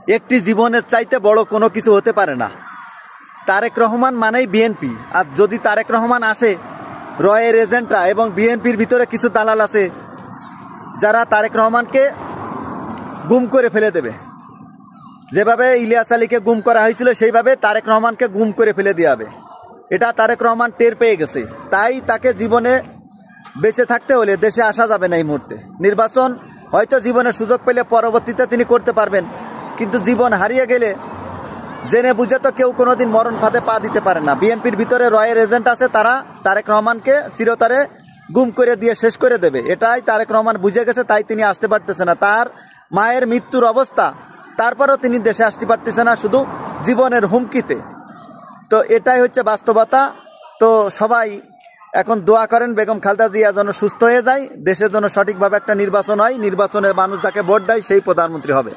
একটি জীবনের চাইতে বড় কোনো কিছু হতে পারে না। তারেক রহমান মানেই বিএনপি। আর যদি তারেক রহমান আসে, রয়ের এজেন্টরা এবং বিএনপির ভিতরে কিছু দালাল আছে যারা তারেক রহমানকে গুম করে ফেলে দেবে। যেভাবে ইলিয়াস আলীকে গুম করা হয়েছিল সেইভাবে তারেক রহমানকে গুম করে ফেলে দেওয়া হবে। এটা তারেক রহমান টের পেয়ে গেছে। তাই তাকে জীবনে বেঁচে থাকতে হলে দেশে আসা যাবে না এই মুহূর্তে। নির্বাচন হয়তো জীবনের সুযোগ পেলে পরবর্তীতে তিনি করতে পারবেন, কিন্তু জীবন হারিয়ে গেলে জেনে বুঝে তো কেউ কোনোদিন মরণ ফাঁদে পা দিতে পারে না। বিএনপির ভিতরে রয়ের এজেন্ট আছে, তারা তারেক রহমানকে চিরতরে গুম করে দিয়ে শেষ করে দেবে। এটাই তারেক রহমান বুঝে গেছে, তাই তিনি আসতে পারতেছে না। তার মায়ের মৃত্যুর অবস্থা, তারপরও তিনি দেশে আসতে পারতেছে না, শুধু জীবনের হুমকিতে। তো এটাই হচ্ছে বাস্তবতা। তো সবাই এখন দোয়া করেন বেগম খালেদা জিয়া যেন সুস্থ হয়ে যায়, দেশের জন্য সঠিকভাবে একটা নির্বাচন হয়, নির্বাচনে মানুষ যাকে ভোট দেয় সেই প্রধানমন্ত্রী হবে।